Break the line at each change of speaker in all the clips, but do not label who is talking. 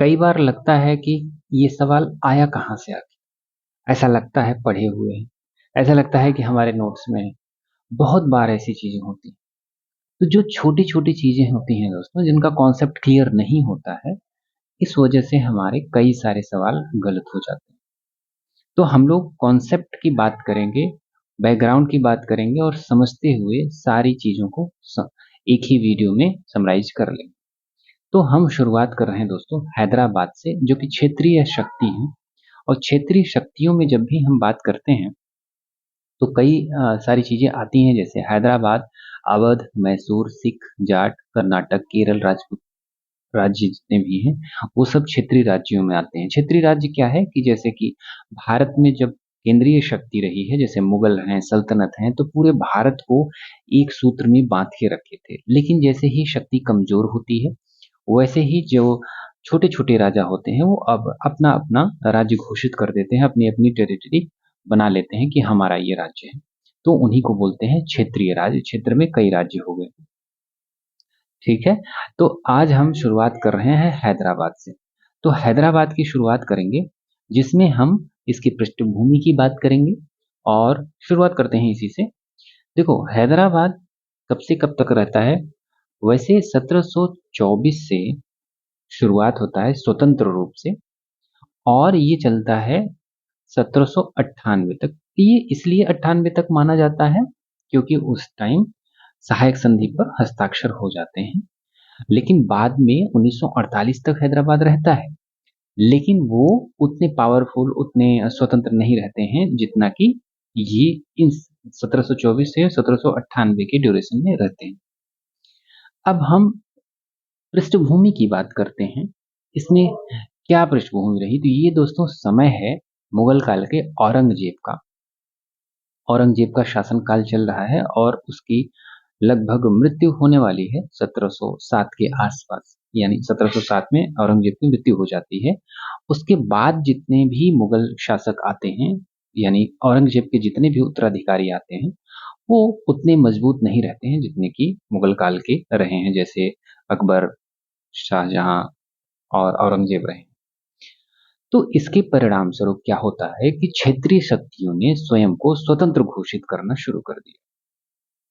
कई बार लगता है कि ये सवाल आया कहाँ से आखिर। ऐसा लगता है पढ़े हुए हैं, ऐसा लगता है कि हमारे नोट्स में है। बहुत बार ऐसी चीजें होती हैं। तो जो छोटी छोटी चीजें होती हैं दोस्तों, जिनका कॉन्सेप्ट क्लियर नहीं होता है, इस वजह से हमारे कई सारे सवाल गलत हो जाते हैं। तो हम लोग कॉन्सेप्ट की बात करेंगे, बैकग्राउंड की बात करेंगे और समझते हुए सारी चीजों को एक ही वीडियो में समराइज कर लेंगे। तो हम शुरुआत कर रहे हैं दोस्तों हैदराबाद से, जो कि क्षेत्रीय शक्ति है। और क्षेत्रीय शक्तियों में जब भी हम बात करते हैं तो कई सारी चीजें आती हैं, जैसे हैदराबाद, अवध, मैसूर, सिख, जाट, कर्नाटक, केरल, राजपूत राज्य जितने भी हैं वो सब क्षेत्रीय राज्यों में आते हैं। क्षेत्रीय राज्य क्या है कि जैसे कि भारत में जब केंद्रीय शक्ति रही है, जैसे मुगल हैं, सल्तनत हैं, तो पूरे भारत को एक सूत्र में बांध के रखे थे। लेकिन जैसे ही शक्ति कमजोर होती है, वैसे ही जो छोटे छोटे राजा होते हैं वो अब अपना अपना राज्य घोषित कर देते हैं, अपनी अपनी टेरिटरी बना लेते हैं कि हमारा ये राज्य है। तो उन्हीं को बोलते हैं क्षेत्रीय राज्य। क्षेत्र में कई राज्य हो गए। ठीक है। तो आज हम शुरुआत कर रहे हैं हैदराबाद से। तो हैदराबाद की शुरुआत करेंगे, जिसमें हम इसकी पृष्ठभूमि की बात करेंगे और शुरुआत करते हैं इसी से। देखो, हैदराबाद कब से कब तक रहता है? वैसे 1724 से शुरुआत होता है स्वतंत्र रूप से, और ये चलता है 1798 तक। ये इसलिए 98 तक माना जाता है क्योंकि उस टाइम सहायक संधि पर हस्ताक्षर हो जाते हैं। लेकिन बाद में 1948 तक हैदराबाद रहता है, लेकिन वो उतने पावरफुल, उतने स्वतंत्र नहीं रहते हैं जितना कि ये इन 1724 से 1798 के ड्यूरेशन में रहते हैं। अब हम पृष्ठभूमि की बात करते हैं। इसमें क्या पृष्ठभूमि रही? तो ये दोस्तों समय है मुगल काल के औरंगजेब का। औरंगजेब का शासनकाल चल रहा है और उसकी लगभग मृत्यु होने वाली है 1707 के आसपास। यानी 1707 में औरंगजेब की मृत्यु हो जाती है। उसके बाद जितने भी मुगल शासक आते हैं, यानी औरंगजेब के जितने भी उत्तराधिकारी आते हैं, वो उतने मजबूत नहीं रहते हैं जितने कि मुगल काल के रहे हैं, जैसे अकबर, शाहजहां और औरंगजेब रहे। तो इसके परिणाम स्वरूप क्या होता है कि क्षेत्रीय शक्तियों ने स्वयं को स्वतंत्र घोषित करना शुरू कर दिया।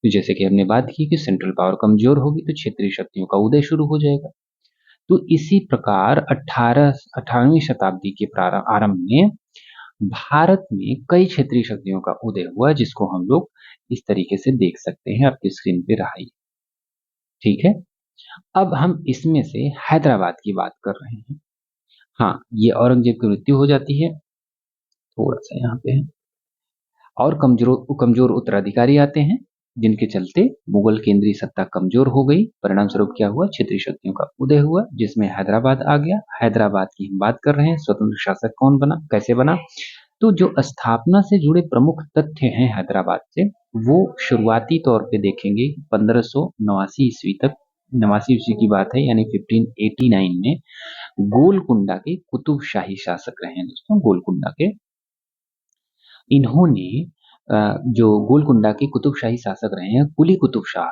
तो जैसे कि हमने बात की कि सेंट्रल पावर कमजोर होगी तो क्षेत्रीय शक्तियों का उदय शुरू हो जाएगा। तो इसी प्रकार 18वीं शताब्दी के प्रारंभ आरंभ में भारत में कई क्षेत्रीय शक्तियों का उदय हुआ, जिसको हम लोग इस तरीके से देख सकते हैं। आपकी स्क्रीन पे रहा ही। ठीक है। अब हम इसमें से हैदराबाद की बात कर रहे हैं। हाँ, ये औरंगजेब की मृत्यु हो जाती है, थोड़ा सा यहाँ पे है, और कमजोर कमजोर उत्तराधिकारी आते हैं, जिनके चलते मुगल केंद्रीय सत्ता कमजोर हो गई। परिणाम स्वरूप क्या हुआ? क्षेत्रीय शक्तियों का उदय हुआ, जिसमें हैदराबाद आ गया। हैदराबाद की हम बात कर रहे हैं। स्वतंत्र शासक कौन बना, कैसे बना? तो जो स्थापना से जुड़े प्रमुख तथ्य हैं हैदराबाद से, वो शुरुआती तौर पे देखेंगे 1589 ईस्वी तक। 89 ईस्वी की बात है, यानी 1589 में गोलकुंडा के कुतुब शाही शासक रहे हैं दोस्तों। गोलकुंडा के इन्होंने जो गोलकुंडा के कुतुब शाही शासक रहे हैं, कुली कुतुब शाह,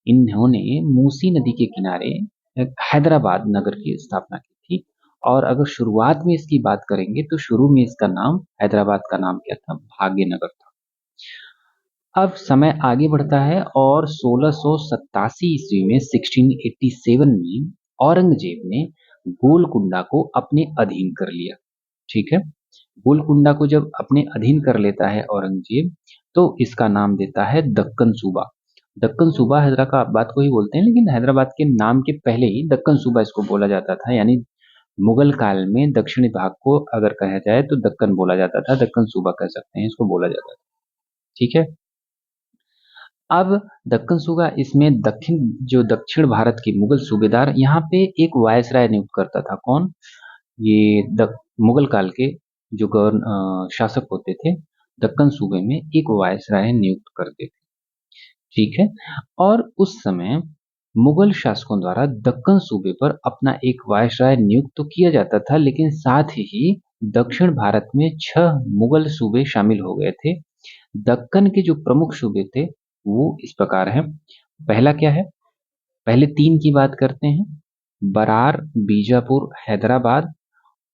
इन्होंने मूसी नदी के किनारे हैदराबाद नगर की स्थापना की थी। और अगर शुरुआत में इसकी बात करेंगे तो शुरू में इसका नाम, हैदराबाद का नाम क्या था? भाग्यनगर था। अब समय आगे बढ़ता है और 1687 ईस्वी में 1687 में औरंगजेब ने गोलकुंडा को अपने अधीन कर लिया। ठीक है। गोलकुंडा को जब अपने अधीन कर लेता है औरंगजेब, तो इसका नाम देता है दक्कन सूबा। दक्कन सूबा हैदराबाद को ही बोलते हैं, लेकिन हैदराबाद के नाम के पहले ही दक्कन सूबा इसको बोला जाता था। यानी मुगल काल में दक्षिणी भाग को अगर कहा जाए तो दक्कन बोला जाता था, दक्कन सूबा कह सकते हैं, इसको बोला जाता था। ठीक है। अब दक्कन सूबा, इसमें दक्षिण भारत के मुगल सूबेदार, यहाँ पे एक वायसराय नियुक्त करता था। कौन? ये मुगल काल के जो शासक होते थे, दक्कन सूबे में एक वायसराय नियुक्त करते थे। ठीक है। और उस समय मुगल शासकों द्वारा दक्कन सूबे पर अपना एक वायसराय नियुक्त तो किया जाता था, लेकिन साथ ही दक्षिण भारत में 6 मुगल सूबे शामिल हो गए थे। दक्कन के जो प्रमुख सूबे थे वो इस प्रकार हैं। पहला क्या है? पहले 3 की बात करते हैं। बरार, बीजापुर, हैदराबाद,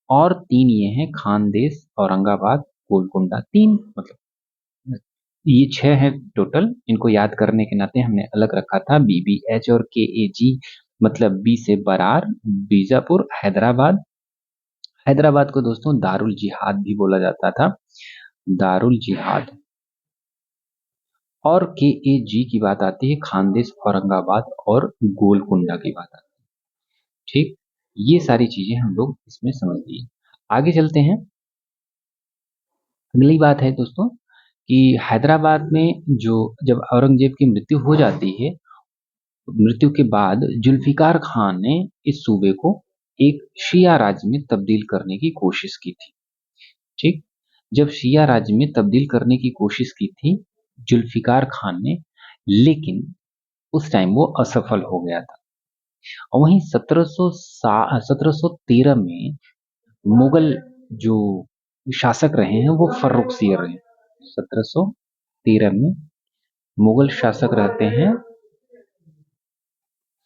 और 3 ये हैं खानदेश, औरंगाबाद, गोलकुंडा। 3 मतलब ये 6 हैं टोटल। इनको याद करने के नाते हमने अलग रखा था BBH और KAG, मतलब बी से बरार, बीजापुर, हैदराबाद। हैदराबाद को दोस्तों दारुल जिहाद भी बोला जाता था, दारुल जिहाद। और KAG की बात आती है खानदेश, औरंगाबाद और गोलकुंडा की बात आती है। ठीक, ये सारी चीजें हम लोग इसमें समझ लिए। आगे चलते हैं। अगली बात है दोस्तों कि हैदराबाद में जो जब औरंगजेब की मृत्यु हो जाती है, मृत्यु के बाद जुल्फिकार खान ने इस सूबे को एक शिया राज्य में तब्दील करने की कोशिश की थी। ठीक, जब शिया राज्य में तब्दील करने की कोशिश की थी जुल्फिकार खान ने, लेकिन उस टाइम वो असफल हो गया था। और वहीं 1713 में मुगल जो शासक रहे हैं वो फर्रुखसियर रहे। 1713 में मुगल शासक रहते हैं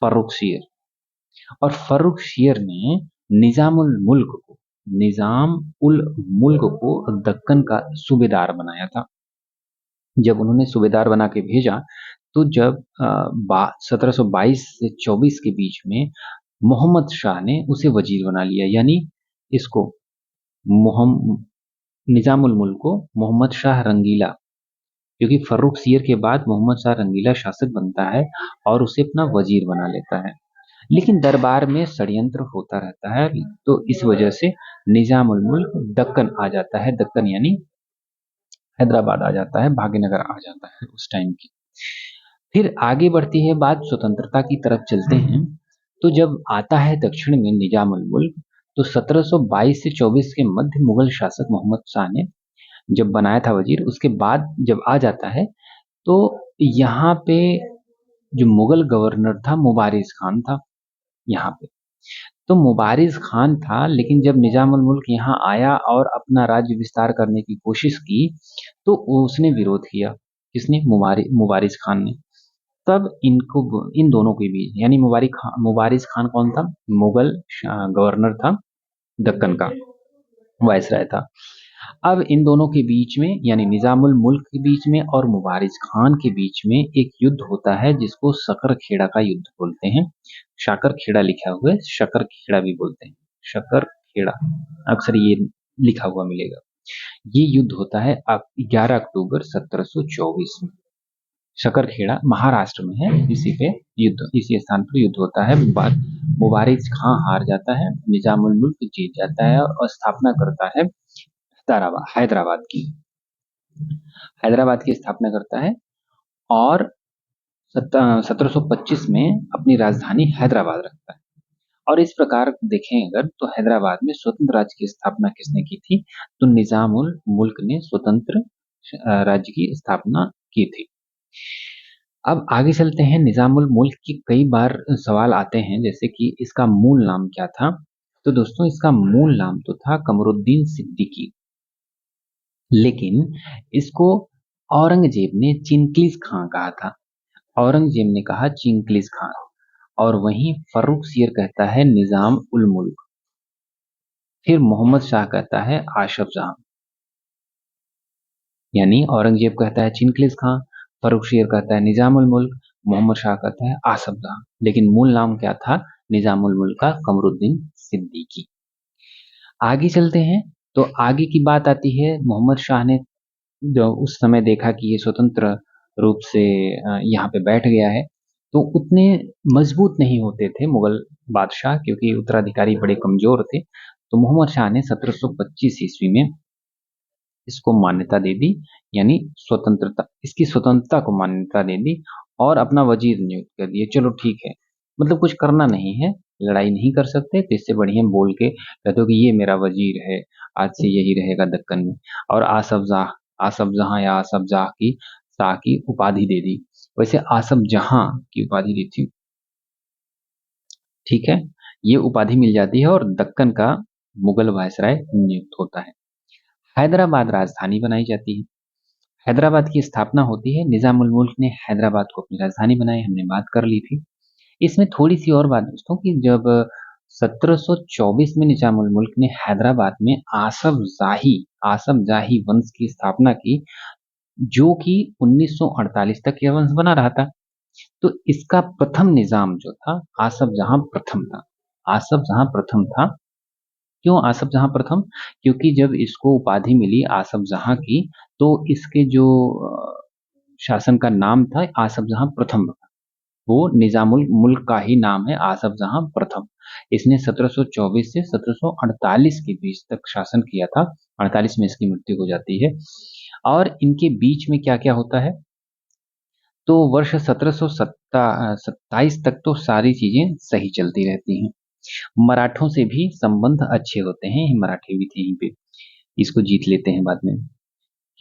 फर्रुखसियर, और फर्रुखसियर ने निजाम उल मुल्क को दक्कन का सूबेदार बनाया था। जब उन्होंने सूबेदार बना के भेजा, तो जब 1722 से 24 के बीच में मोहम्मद शाह ने उसे वजीर बना लिया, यानी इसको निजामुल मुल्क को मोहम्मद शाह रंगीला, क्योंकि फर्रुखसियर के बाद मोहम्मद शाह रंगीला शासक बनता है और उसे अपना वजीर बना लेता है। लेकिन दरबार में षड्यंत्र होता रहता है, तो इस वजह से निजामुल मुल्क दक्कन आ जाता है, दक्कन यानी हैदराबाद आ जाता है, भाग्यनगर आ जाता है उस टाइम की। फिर आगे बढ़ती है बात, स्वतंत्रता की तरफ चलते हैं। तो जब आता है दक्षिण में निजामुल मुल्क, तो 1722 से 24 के मध्य मुगल शासक मोहम्मद शाह ने जब बनाया था वजीर, उसके बाद जब आ जाता है, तो यहाँ पे जो मुगल गवर्नर था मुबारिज खान था यहाँ पे। तो मुबारिज खान था, लेकिन जब निजामुल मुल्क यहाँ आया और अपना राज्य विस्तार करने की कोशिश की, तो उसने विरोध किया। किसने? मुबारिज खान ने। तब इन दोनों के बीच, यानी मुबारिज खान कौन था? मुगल गवर्नर था, दक्कन का वायसराय था। अब इन दोनों के बीच में, यानी निजामुल मुल्क के बीच में और मुबारिज खान के बीच में एक युद्ध होता है, जिसको शकर खेड़ा का युद्ध बोलते हैं। शाकर खेड़ा लिखा हुआ है, शकर खेड़ा भी बोलते हैं, शकर खेड़ा अक्सर ये लिखा हुआ मिलेगा। ये युद्ध होता है 11 अक्टूबर 1724 में। शकरखेड़ा महाराष्ट्र में है, इसी स्थान पर युद्ध होता है। मुबारिज खां हार जाता है, निजामुल मुल्क जीत जाता है और स्थापना करता है हैदराबाद की। हैदराबाद की स्थापना करता है और 1725 में अपनी राजधानी हैदराबाद रखता है। और इस प्रकार देखें अगर, तो हैदराबाद में स्वतंत्र राज्य की स्थापना किसने की थी? तो निजामुल मुल्क ने स्वतंत्र राज्य की स्थापना की थी। अब आगे चलते हैं। निजामुल मुल्क की कई बार सवाल आते हैं, जैसे कि इसका मूल नाम क्या था? तो दोस्तों इसका मूल नाम तो था कमरुद्दीन सिद्दीकी, लेकिन इसको औरंगजेब ने चिंग्लिज खां कहा था। औरंगजेब ने कहा चिंग्लिज खां, और वहीं फर्रुखसियर कहता है निजाम उल मुल्क, फिर मोहम्मद शाह कहता है आशफ जहां। यानी औरंगजेब कहता है चिंग्लिज खां, फर्रुखसियर कहता है निजामुल मुल्क, मोहम्मद शाह कहता है आसफ जहां, लेकिन मूल नाम क्या था निजामुल मुल्क का? कमरुद्दीन सिद्दीकी। आगे चलते हैं। तो आगे की बात आती है, मोहम्मद शाह ने जो उस समय देखा कि ये स्वतंत्र रूप से यहाँ पे बैठ गया है, तो उतने मजबूत नहीं होते थे मुगल बादशाह, क्योंकि उत्तराधिकारी बड़े कमजोर थे। तो मोहम्मद शाह ने 1725 ईस्वी में इसको मान्यता दे दी, यानी इसकी स्वतंत्रता को मान्यता दे दी और अपना वजीर नियुक्त कर दिया। चलो ठीक है, मतलब कुछ करना नहीं है, लड़ाई नहीं कर सकते, तो इससे बढ़िया बोल के कहते हो कि ये मेरा वजीर है, आज से यही रहेगा दक्कन में। और आसफ जहां या आसफ शाह की उपाधि दे दी। वैसे आसफ जहां की उपाधि दी थी, ठीक है, ये उपाधि मिल जाती है और दक्कन का मुगल वायसराय नियुक्त होता है। हैदराबाद राजधानी बनाई जाती है। हैदराबाद की स्थापना होती है, निजामुल मुल्क ने हैदराबाद को अपनी राजधानी बनाई, हमने बात कर ली थी। इसमें थोड़ी सी और बात दोस्तों कि जब 1724 में निजामुल मुल्क ने हैदराबाद में आसफ जाही वंश की स्थापना की, जो कि 1948 तक यह वंश बना रहा था। तो इसका प्रथम निजाम जो था आसफ जहां प्रथम था। आसफ जहां प्रथम था। क्यों आसफ जहां प्रथम? क्योंकि जब इसको उपाधि मिली आसफ जहां की, तो इसके जो शासन का नाम था आसफ जहां प्रथम। वो निजामुल मुल्क का ही नाम है आसफ जहां प्रथम। इसने 1724 से 1748 के बीच तक शासन किया था। 48 में इसकी मृत्यु हो जाती है। और इनके बीच में क्या क्या होता है? तो वर्ष 1727 तक तो सारी चीजें सही चलती रहती हैं। मराठों से भी संबंध अच्छे होते हैं, मराठे भी थे यहीं पे। इसको जीत लेते हैं बाद में,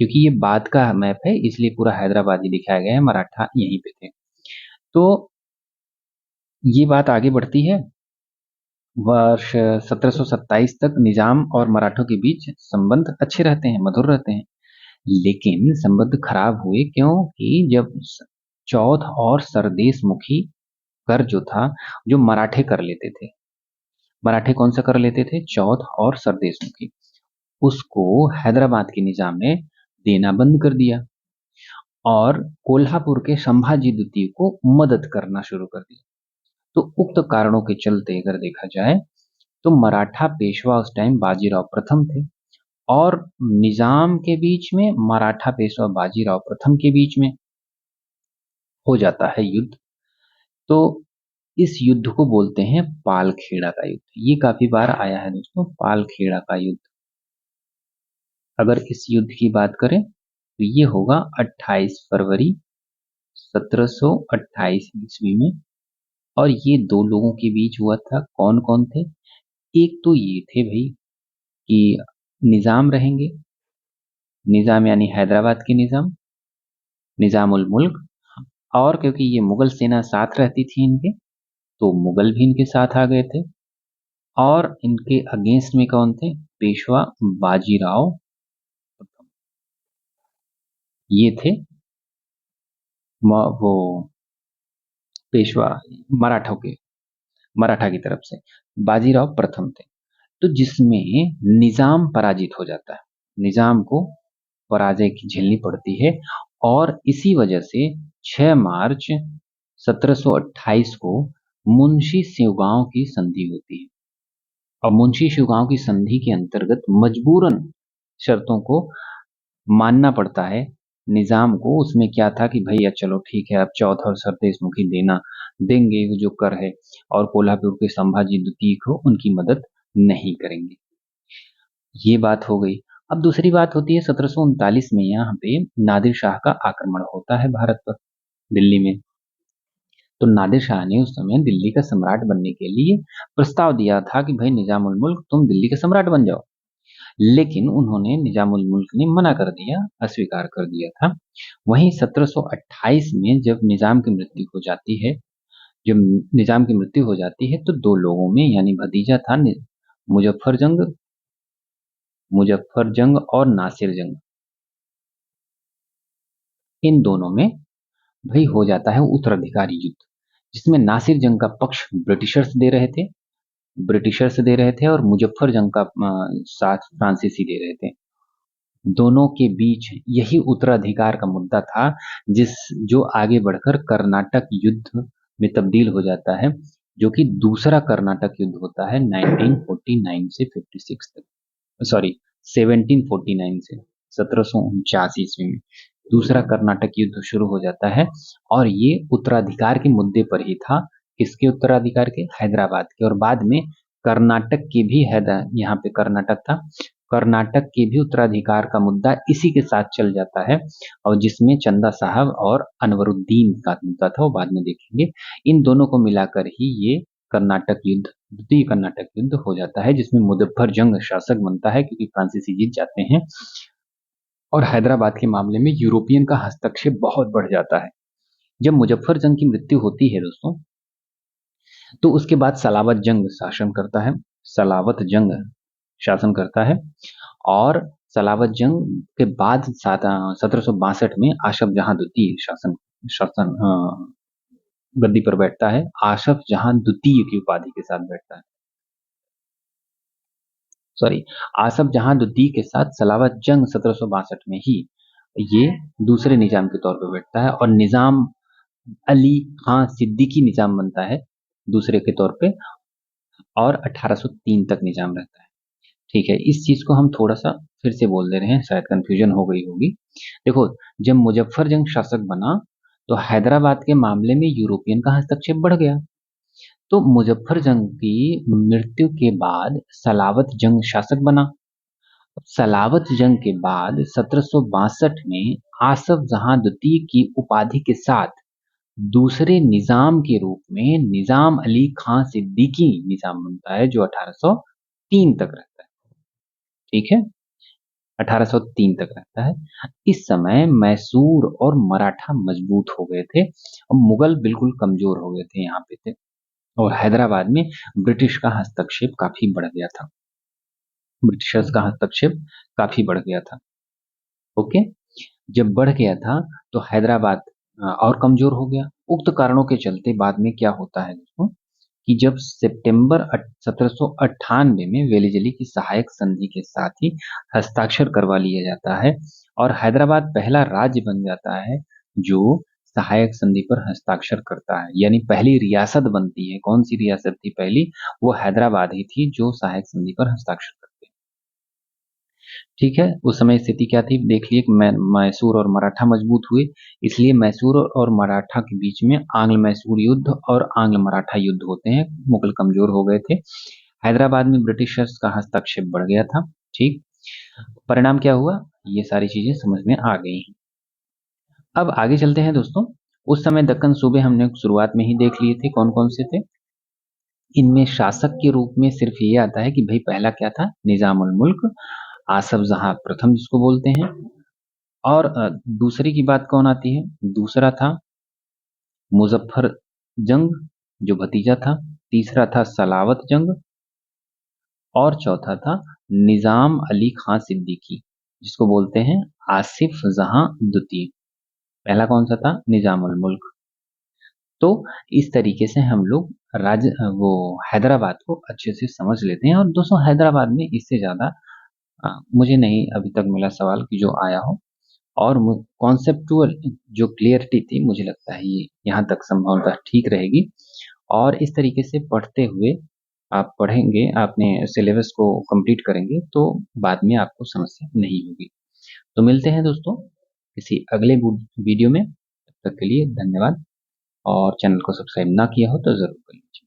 क्योंकि ये बाद का मैप है इसलिए पूरा हैदराबाद ही दिखाया गया है, मराठा यहीं पे थे। तो ये बात आगे बढ़ती है। वर्ष 1727 तक निजाम और मराठों के बीच संबंध अच्छे रहते हैं, मधुर रहते हैं। लेकिन संबंध खराब हुए क्योंकि जब चौथ और सरदेश मुखी कर जो था, जो मराठे कर लेते थे। मराठे कौन सा कर लेते थे? चौथ और सरदेश मुखी। उसको हैदराबाद के निजाम ने देना बंद कर दिया और कोल्हापुर के संभाजी द्वितीय को मदद करना शुरू कर दिया। तो उक्त कारणों के चलते अगर देखा जाए तो मराठा पेशवा उस टाइम बाजीराव प्रथम थे, और निजाम के बीच में मराठा पेशवा बाजीराव प्रथम के बीच में हो जाता है युद्ध। तो इस युद्ध को बोलते हैं पालखेड़ा का युद्ध। ये काफी बार आया है दोस्तों, पालखेड़ा का युद्ध। अगर इस युद्ध की बात करें तो ये होगा 28 फरवरी 1728 ईस्वी में। और ये दो लोगों के बीच हुआ था। कौन कौन थे? एक तो ये थे भाई कि निजाम रहेंगे, निजाम यानी हैदराबाद के निजाम, निजाम उल मुल्क। और क्योंकि ये मुगल सेना साथ रहती थी इनके, तो मुगल भी इनके साथ आ गए थे। और इनके अगेंस्ट में कौन थे? पेशवा बाजीराव। ये थे वो पेशवा मराठों के, मराठा की तरफ से बाजीराव प्रथम थे। तो जिसमें निजाम पराजित हो जाता है, निजाम को पराजय की झेलनी पड़ती है। और इसी वजह से 6 मार्च 1728 को मुंशी शिवगांव की संधि होती है। और मुंशी शिवगांव की संधि के अंतर्गत मजबूरन शर्तों को मानना पड़ता है निजाम को। उसमें क्या था कि भैया चलो ठीक है, अब चौथ और सरदेश मुखी देना देंगे वो जो कर है, और कोल्हापुर के संभाजी द्वितीय को उनकी मदद नहीं करेंगे। ये बात हो गई। अब दूसरी बात होती है 1739 में यहाँ पे नादिर शाह का आक्रमण होता है भारत पर, दिल्ली में। तो नादिर शाह ने उस समय दिल्ली का सम्राट बनने के लिए प्रस्ताव दिया था कि भाई निजामुल मुल्क तुम दिल्ली के सम्राट बन जाओ। लेकिन उन्होंने निजामुल मुल्क ने मना कर दिया, अस्वीकार कर दिया था। वहीं 1728 में जब निजाम की मृत्यु हो जाती है, जब निजाम की मृत्यु हो जाती है, तो दो लोगों में यानी भतीजा था मुजफ्फर जंग, मुजफ्फर जंग और नासिर जंग, इन दोनों में भाई हो जाता है उत्तराधिकारी युद्ध, जिसमें नासिर जंग का पक्ष ब्रिटिशर्स दे रहे थे और मुजफ्फर जंग का साथ फ्रांसीसी दे रहे थे। दोनों के बीच यही उत्तराधिकार का मुद्दा था, जो आगे बढ़कर कर्नाटक युद्ध में तब्दील हो जाता है, जो कि दूसरा कर्नाटक युद्ध होता है 1949 से 56 तक, सॉरी 1749 से 1749 ईस्वी में दूसरा कर्नाटक युद्ध शुरू हो जाता है। और ये उत्तराधिकार के मुद्दे पर ही था। किसके उत्तराधिकार के? हैदराबाद के। और बाद में कर्नाटक के भी यहाँ पे कर्नाटक था, कर्नाटक के भी उत्तराधिकार का मुद्दा इसी के साथ चल जाता है। और जिसमें चंदा साहब और अनवरुद्दीन का मुद्दा था, वो बाद में देखेंगे। इन दोनों को मिलाकर ही ये कर्नाटक युद्ध, द्वितीय कर्नाटक युद्ध हो जाता है, जिसमें मुजफ्फर जंग शासक बनता है क्योंकि फ्रांसीसी जीत जाते हैं। और हैदराबाद के मामले में यूरोपियन का हस्तक्षेप बहुत बढ़ जाता है। जब मुजफ्फर जंग की मृत्यु होती है दोस्तों, तो उसके बाद सलावत जंग शासन करता है। सलावत जंग शासन करता है। और सलावत जंग के बाद 1762 में आशफ जहां द्वितीय शासन शासन गद्दी पर बैठता है, आसफ जहां द्वितीय की उपाधि के साथ बैठता है। सॉरी, आसफ जहां द्वितीय के साथ सलावत जंग 1762 में ही ये दूसरे निजाम के तौर पर बैठता है और निजाम अली खां सिद्दीकी निजाम बनता है दूसरे के तौर पे, और 1803 तक निजाम रहता है। ठीक है, इस चीज को हम थोड़ा सा फिर से बोल दे रहे हैं, शायद कंफ्यूजन हो गई होगी। देखो, जब मुजफ्फरजंग शासक बना तो हैदराबाद के मामले में यूरोपियन का हस्तक्षेप बढ़ गया। तो मुजफ्फरजंग की मृत्यु के बाद सलावत जंग शासक बना। सलावत जंग के बाद 1762 में आसफ जहां द्वितीय की उपाधि के साथ दूसरे निजाम के रूप में निजाम अली खां सिद्दीकी निजाम बनता है, जो 1803 तक रहता है। ठीक है, 1803 तक रहता है। इस समय मैसूर और मराठा मजबूत हो गए थे और मुगल बिल्कुल कमजोर हो गए थे यहाँ पे थे, और हैदराबाद में ब्रिटिश का हस्तक्षेप काफी बढ़ गया था। ब्रिटिशर्स का हस्तक्षेप काफी बढ़ गया था। ओके, जब बढ़ गया था तो हैदराबाद और कमजोर हो गया। उक्त कारणों के चलते बाद में क्या होता है दोस्तों, कि जब सितंबर 1798 में वेलिजली की सहायक संधि के साथ ही हस्ताक्षर करवा लिया जाता है और हैदराबाद पहला राज्य बन जाता है जो सहायक संधि पर हस्ताक्षर करता है, यानी पहली रियासत बनती है। कौन सी रियासत थी पहली? वो हैदराबाद ही थी जो सहायक संधि पर हस्ताक्षर करती है। ठीक है, उस समय स्थिति क्या थी देख लिए कि मैसूर और मराठा मजबूत हुए, इसलिए मैसूर और मराठा के बीच में आंग्ल मैसूर युद्ध और आंग्ल मराठा युद्ध होते हैं। मुगल कमजोर हो गए थे, हैदराबाद में ब्रिटिशर्स का हस्तक्षेप बढ़ गया था। ठीक, परिणाम क्या हुआ, ये सारी चीजें समझ में आ गई हैं। अब आगे चलते हैं दोस्तों। उस समय दक्कन सूबे हमने शुरुआत में ही देख लिए थे कौन कौन से थे। इनमें शासक के रूप में सिर्फ ये आता है कि भाई पहला क्या था, निजाम उल मुल्क आसफ जहां प्रथम जिसको बोलते हैं। और दूसरी की बात कौन आती है? दूसरा था मुजफ्फर जंग जो भतीजा था, तीसरा था सलावत जंग, और चौथा था निजाम अली खां सिद्दीकी जिसको बोलते हैं आसिफ जहां द्वितीय। पहला कौन सा था? निजाम उल मुल्क। तो इस तरीके से हम लोग वो हैदराबाद को अच्छे से समझ लेते हैं। और दोस्तों हैदराबाद में इससे ज्यादा मुझे नहीं अभी तक मिला सवाल कि जो आया हो, और कॉन्सेप्टुअल जो क्लियरिटी थी मुझे लगता है ये यहाँ तक संभवतः ठीक रहेगी। और इस तरीके से पढ़ते हुए आप पढ़ेंगे, आपने सिलेबस को कंप्लीट करेंगे तो बाद में आपको समस्या नहीं होगी। तो मिलते हैं दोस्तों किसी अगले वीडियो में, तब तक के लिए धन्यवाद। और चैनल को सब्सक्राइब ना किया हो तो जरूर कर लीजिए।